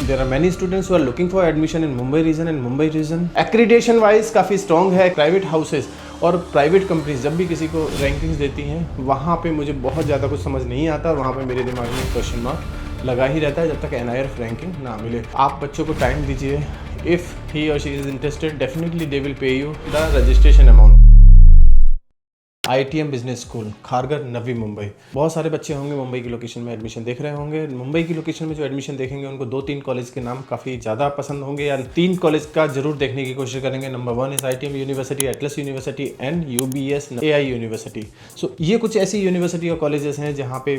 There are many students who are looking for admission in Mumbai region and Mumbai region. Accreditation wise काफ़ी strong है. Private houses और private companies जब भी किसी को rankings देती हैं वहाँ पे मुझे बहुत ज़्यादा कुछ समझ नहीं आता और वहाँ पे मेरे दिमाग में क्वेश्चन मार्क लगा ही रहता है जब तक NIRF रैंकिंग ना मिले. आप बच्चों को टाइम दीजिए. If he or she is interested definitely they will pay you the registration amount. ITM business school Kharghar Navi Mumbai. बहुत सारे बच्चे होंगे मुंबई की लोकेशन में एडमिशन देख रहे होंगे. मुंबई की लोकेशन में जो एडमिशन देखेंगे उनको 2-3 कॉलेज के नाम काफ़ी ज़्यादा पसंद होंगे या 3 कॉलेज का जरूर देखने की कोशिश करेंगे. Number 1 is ITM university, Atlas university and UBS AI university. So ये कुछ ऐसी यूनिवर्सिटी और कॉलेजेस हैं जहाँ पे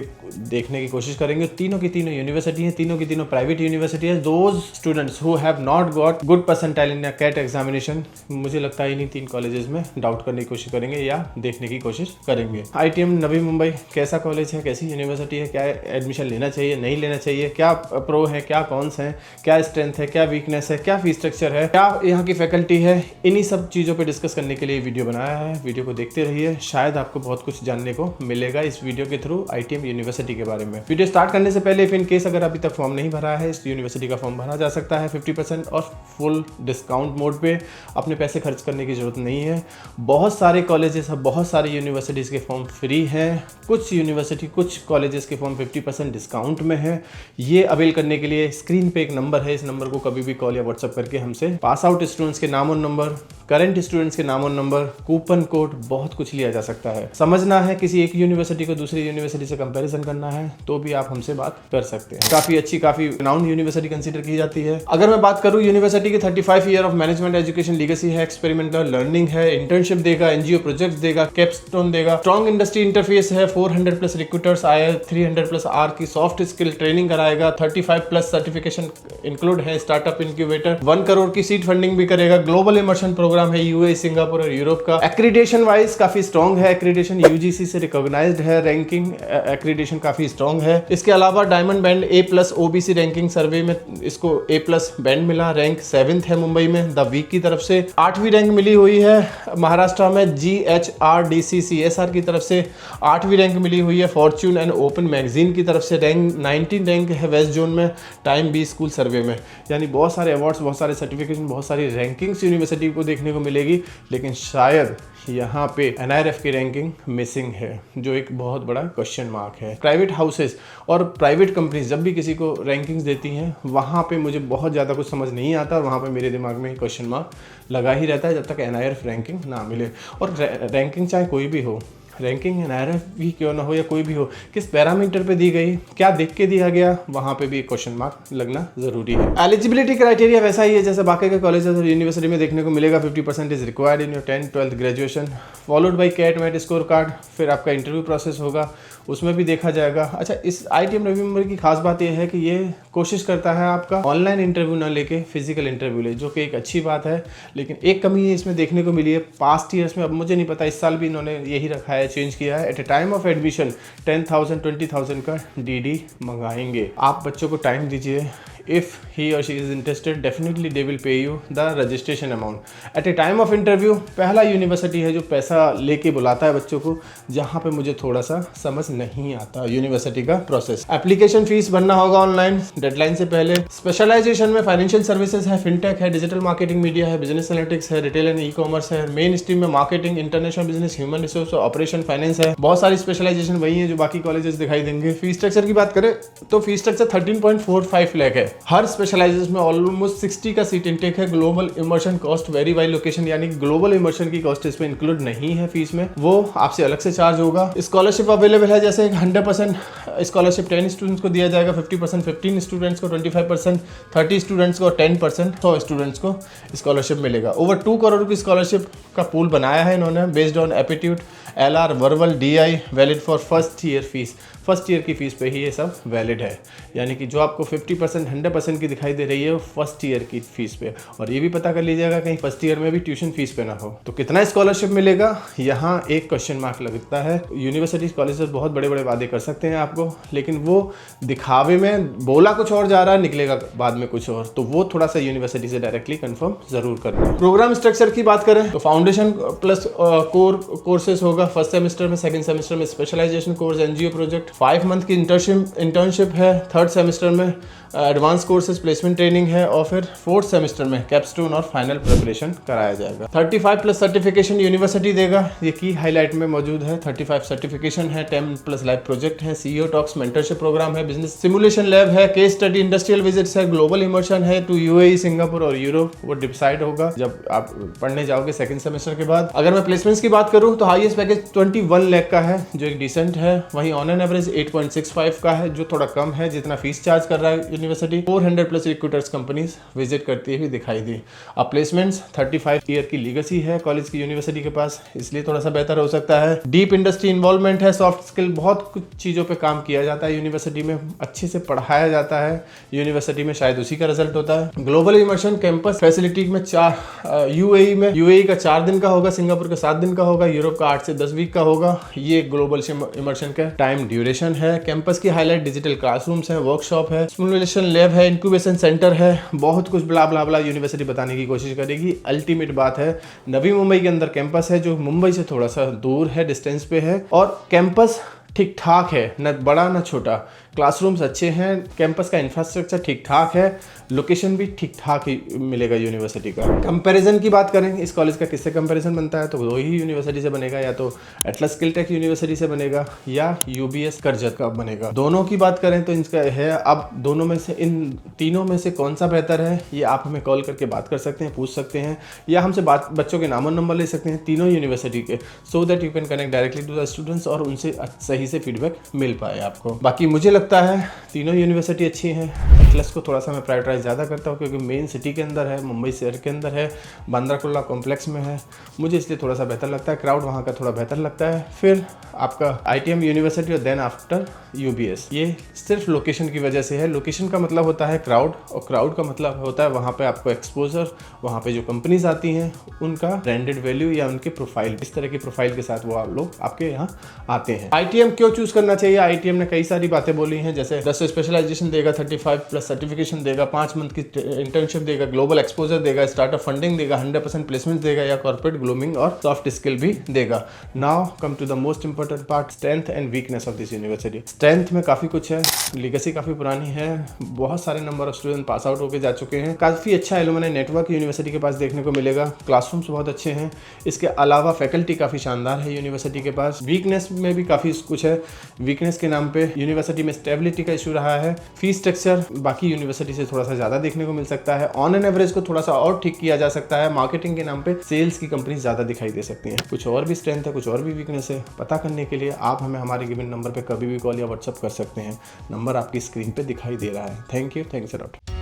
देखने की कोशिश करेंगे. तीनों की तीनों यूनिवर्सिटी हैं, तीनों की तीनों प्राइवेट यूनिवर्सिटी है. Those students who have not got good percentile in CAT examination मुझे लगता है इन्हीं 3 कॉलेजेस में डाउट करने की कोशिश करेंगे या देखने की कोशिश करेंगे. ITM नवी मुंबई कैसा कॉलेज है, कैसी यूनिवर्सिटी है, क्या एडमिशन लेना चाहिए नहीं लेना चाहिए, क्या प्रो है, क्या कॉन्स हैं, क्या स्ट्रेंथ है, क्या वीकनेस है, क्या फीस स्ट्रक्चर है, क्या यहाँ की फैकल्टी है, इन्हीं सब चीज़ों पे डिस्कस करने के लिए वीडियो बनाया है. वीडियो को देखते रहिए, शायद आपको बहुत कुछ जानने को मिलेगा इस वीडियो के थ्रू ITM यूनिवर्सिटी के बारे में. वीडियो स्टार्ट करने से पहले इन केस अगर अभी तक फॉर्म नहीं भरा है, इस यूनिवर्सिटी का फॉर्म भरा जा सकता है 50% और फुल डिस्काउंट मोड पे. अपने पैसे खर्च करने की जरूरत नहीं है. बहुत सारे कॉलेजेस, बहुत सारी यूनिवर्सिटीज़ के फॉर्म फ्री हैं. कुछ यूनिवर्सिटी, कुछ कॉलेजेस के फॉर्म 50% डिस्काउंट में है. ये अवेल करने के लिए स्क्रीन पे एक नंबर है, इस नंबर को कभी भी कॉल या व्हाट्सएप करके हमसे पास आउट स्टूडेंट्स के नाम और नंबर, करंट स्टूडेंट्स के नाम और नंबर, कूपन कोड, बहुत कुछ लिया जा सकता है. समझना है किसी एक यूनिवर्सिटी को दूसरी यूनिवर्सिटी से कंपैरिजन करना है तो भी आप हमसे बात कर सकते हैं. काफ़ी अच्छी, काफ़ी रिनाउंड यूनिवर्सिटी कंसीडर की जाती है. अगर मैं बात करूँ यूनिवर्सिटी की 35 year of management education legacy है, एक्सपेरिमेंटल लर्निंग है, इंटर्नशिप देगा, NGO प्रोजेक्ट देगा, कैपस्टोन देगा, स्ट्रॉन्ग इंडस्ट्री इंटरफेस है, 400+ रिक्रूटर्स आए, 300+ आर की सॉफ्ट स्किल ट्रेनिंग कराएगा, 35+ सर्टिफिकेशन इंक्लूड है, स्टार्टअप इंक्यूबेटर, 1 करोड़ की सीट फंडिंग भी करेगा, ग्लोबल इमर्शन प्रोग्राम है UAE, सिंगापुर और यूरोप का. एक्रीडेशन वाइज काफी स्ट्रॉन्ग है. एक्रीडेशन UGC से रिकॉग्नाइज्ड है. रैंकिंग एक्रीडेशन काफी स्ट्रॉन्ग है. इसके अलावा diamond band A+ OBC ranking survey में इसको A+ बैंड मिला. रैंक 7th है मुंबई में द वीक की तरफ से. 8वीं रैंक मिली हुई है महाराष्ट्र में GHRDC CSR की तरफ से. 8वीं रैंक मिली हुई है फॉर्च्यून एंड ओपन मैगजीन की तरफ से. रैंक 19 रैंक है वेस्ट जोन में टाइम बी स्कूल सर्वे में. यानी बहुत सारे अवार्ड्स, बहुत सारे सर्टिफिकेशन, बहुत सारी रैंकिंग्स यूनिवर्सिटी को देखने को मिलेगी. लेकिन शायद यहाँ पे NIRF की रैंकिंग मिसिंग है जो एक बहुत बड़ा क्वेश्चन मार्क है. प्राइवेट हाउसेस और प्राइवेट कंपनीज जब भी किसी को रैंकिंग्स देती हैं वहाँ पे मुझे बहुत ज़्यादा कुछ समझ नहीं आता और वहाँ पे मेरे दिमाग में क्वेश्चन मार्क लगा ही रहता है जब तक NIRF रैंकिंग ना मिले. और रैंकिंग चाहे कोई भी हो, रैंकिंग NIRF भी क्यों ना हो या कोई भी हो, किस पैरामीटर पे दी गई, क्या देख के दिया गया, वहाँ पे भी क्वेश्चन मार्क लगना जरूरी है. एलिजिबिलिटी क्राइटेरिया वैसा ही है जैसे बाकी के कॉलेजेस और यूनिवर्सिटी में देखने को मिलेगा. 50% is required in your 10th 12th graduation, followed by CAT MAT score card. फिर आपका इंटरव्यू प्रोसेस होगा, उसमें भी देखा जाएगा. अच्छा, इस ITM नवी मुंबई की खास बात यह है कि ये कोशिश करता है आपका ऑनलाइन इंटरव्यू ना लेके फिजिकल इंटरव्यू ले, जो कि एक अच्छी बात है. लेकिन एक कमी इसमें देखने को मिली है पास्ट ईयर्स में. अब मुझे नहीं पता, इस साल भी इन्होंने यही रखा है, चेंज किया है. At a time of admission 10,000 20,000 का DD मंगाएंगे. आप बच्चों को टाइम दीजिए. If he or she is interested, definitely they will pay you the registration amount. At a time of interview, पहला यूनिवर्सिटी है जो पैसा लेके बुलाता है बच्चों को, जहाँ पे मुझे थोड़ा सा समझ नहीं आता यूनिवर्सिटी का प्रोसेस. एप्लीकेशन फीस भरना होगा ऑनलाइन डेडलाइन से पहले. स्पेशलाइजेशन में फाइनेंशियल सर्विसेज है, फिनटेक है, डिजिटल मार्केटिंग मीडिया है, बिजनेस एनालिटिक्स है, रिटेल एंड ई-कॉमर्स है. मेन स्ट्रीम में marketing, international business, human resource और ऑपरेशन फाइनेंस है. बहुत सारी स्पेशलाइजेशन वही है जो बाकी कॉलेजेस दिखाई देंगे. फीस स्ट्रक्चर की बात करें तो फीस स्ट्रक्चर 13.45 लाख है. हर स्पेशलाइजेशन में ऑलमोस्ट 60 का सीट इंटेक है. Global immersion cost very by location, यानी ग्लोबल इमर्शन की कॉस्ट इसमें इंक्लूड नहीं है फीस में, वो आपसे अलग से चार्ज होगा. स्कॉलरशिप अवेलेबल है, जैसे 100% स्कॉलरशिप 10 स्टूडेंट्स को दिया जाएगा, 50% 15 स्टूडेंट्स को, 25% 30 स्टूडेंट्स को, 10% 100 स्टूडेंट्स को स्कॉलरशिप मिलेगा. ओवर 2 करोड़ की स्कॉलरशिप का पूल बनाया है इन्होंने based on aptitude, LR, verbal, DI, valid for first year fees. First year की फीस पे ही ये सब वैलिड है. यानी कि जो आपको 50% 100% की दिखाई दे रही है वो फर्स्ट ईयर की फीस पे. और ये भी पता कर लीजिएगा कहीं फर्स्ट ईयर में भी ट्यूशन फीस पे ना हो. तो कितना स्कॉलरशिप मिलेगा, यहाँ एक क्वेश्चन मार्क लगता है. यूनिवर्सिटी कॉलेजेस बहुत बड़े बड़े वादे कर सकते हैं आपको, लेकिन वो दिखावे में बोला कुछ और जा रहा है, निकलेगा बाद में कुछ और. तो वो थोड़ा सा यूनिवर्सिटी से डायरेक्टली कंफर्म जरूर करना. प्रोग्राम स्ट्रक्चर की बात करें तो फाउंडेशन प्लस कोर कोर्सेज होगा फर्स्ट सेमेस्टर में. सेकंड सेमेस्टर में specialisation course, NGO project, 5 month की इंटर्नशिप है. थर्ड सेमेस्टर में एडवांस कोर्सेज प्लेसमेंट ट्रेनिंग है और फिर 4th सेमेस्टर में कैपस्टोन और फाइनल प्रिपरेशन कराया जाएगा। 35 प्लस सर्टिफिकेशन यूनिवर्सिटी देगा, ये की हाईलाइट में मौजूद है। 35 सर्टिफिकेशन है, 10 प्लस लाइव प्रोजेक्ट है, CEO टॉक्स मेंटरशिप प्रोग्राम है, बिजनेस सिमुलेशन लैब है, केस स्टडी, इंडस्ट्रियल विजिट्स है, ग्लोबल इमर्शन है टू UAE, सिंगापुर और यूरोप। वो डिसाइड होगा जब आप पढ़ने जाओगे सेकंड सेमेस्टर के बाद। अगर मैं प्लेसमेंट्स की बात करूं तो हाईएस्ट पैकेज 21 लाख का है, जो एक डिसेंट है। वहीं ऑन एन एवरेज 8.65 का है, जो थोड़ा कम है जितना फीस चार्ज कर रहा है university. 400 plus recruiters companies visit करती हुई दिखाई दी। अब प्लेसमेंट्स 35 ईयर की लीगेसी है कॉलेज की यूनिवर्सिटी के पास, इसलिए थोड़ा सा बेहतर हो सकता है। डीप इंडस्ट्री इन्वॉल्वमेंट है, सॉफ्ट स्किल, बहुत कुछ चीज़ों पे काम किया जाता है यूनिवर्सिटी में, अच्छे से पढ़ाया जाता है यूनिवर्सिटी में, शायद उसी का रिजल्ट होता है। ग्लोबल इमर्शन कैंपस फैसिलिटी में UAE का 4 दिन का होगा, सिंगापुर का 7 दिन का होगा, यूरोप का 8 से 10 वीक का होगा। ये ग्लोबल इमर्शन का टाइम ड्यूरेशन है। कैंपस की हाईलाइट डिजिटल क्लासरूम्स है, वर्कशॉप है, सिमुलेशन लैब है, इंक्यूबेशन सेंटर है, बहुत कुछ ब्ला ब्ला ब्ला यूनिवर्सिटी बताने की कोशिश करेगी। अल्टीमेट बात है नवी मुंबई के अंदर कैंपस है, जो मुंबई से थोड़ा सा दूर है, डिस्टेंस पे है, और कैंपस ठीक ठाक है, न बड़ा न छोटा। क्लासरूम्स अच्छे हैं, कैंपस का इंफ्रास्ट्रक्चर ठीक ठाक है, लोकेशन भी ठीक ठाक ही मिलेगा यूनिवर्सिटी का। कंपैरिजन की बात करें इस कॉलेज का किससे कंपैरिजन बनता है, तो दो ही यूनिवर्सिटी से बनेगा, या तो एटलस स्किलटेक यूनिवर्सिटी से बनेगा या UBS करजत का बनेगा। दोनों की बात करें तो इनका है, अब दोनों में से, इन तीनों में से कौन सा बेहतर है, ये आप हमें कॉल करके बात कर सकते हैं, पूछ सकते हैं, या हमसे बच्चों के नाम और नंबर ले सकते हैं तीनों यूनिवर्सिटी के, so that you can connect directly to the students और उनसे सही से फीडबैक मिल पाए आपको। बाकी मुझे लगता है तीनों यूनिवर्सिटी अच्छी हैं। एटलस को थोड़ा सा मैं प्रायोरिटाइज ज़्यादा करता हूँ क्योंकि मेन सिटी के अंदर है, मुंबई शहर के अंदर है, बांद्रा कुर्ला कॉम्प्लेक्स में है, मुझे इसलिए थोड़ा सा बेहतर लगता है। क्राउड वहाँ का थोड़ा बेहतर लगता है। फिर आपका ITM यूनिवर्सिटी और देन आफ्टर UBS, ये सिर्फ लोकेशन की वजह से है। लोकेशन का मतलब होता है क्राउड, और क्राउड का मतलब होता है वहाँ पे आपको एक्सपोजर, वहाँ पे जो कंपनीज आती हैं उनका ब्रांडेड वैल्यू या उनके प्रोफाइल, इस तरह की प्रोफाइल के साथ वो आप लोग आपके यहाँ आते हैं। ITM क्यों चूज करना चाहिए? ITM ने कई सारी बातें बोली हैं, जैसे 10 स्पेशलाइजेशन देगा, 35 प्लस सर्टिफिकेशन देगा, 5 मंथ की इंटर्नशिप देगा, ग्लोबल एक्सपोजर देगा, स्टार्टअप फंडिंग देगा, 100% प्लेसमेंट देगा, या कॉर्पोरेट ग्रूमिंग और सॉफ्ट स्किल भी देगा। Now come to the most important part, strength and weakness of this university. Strength में काफी कुछ है, लीगेसी काफी पुरानी है, बहुत सारे number of student pass out होकर जा चुके हैं, काफी अच्छा एलुमनाई नेटवर्क यूनिवर्सिटी के पास देखने को मिलेगा, क्लासरूम्स बहुत अच्छे हैं, इसके अलावा फैकल्टी काफी शानदार है यूनिवर्सिटी के पास। वीकनेस में भी काफी कुछ है। वीकनेस के नाम पे यूनिवर्सिटी में स्टेबिलिटी का इशू रहा है। फीस स्ट्रक्चर बाकी यूनिवर्सिटी से थोड़ा सा ज्यादा देखने को मिल सकता है। ऑन एन एवरेज को थोड़ा सा और ठीक किया जा सकता है। मार्केटिंग के नाम पे सेल्स की कंपनी ज्यादा दिखाई दे सकती हैं। कुछ और भी स्ट्रेंथ है, कुछ और भी वीकनेस है, पता करने के लिए आप हमें हमारे गिवन नंबर पे कभी भी कॉल या व्हाट्सअप कर सकते हैं। नंबर आपकी स्क्रीन पे दिखाई दे रहा है। Thank you, thanks a lot.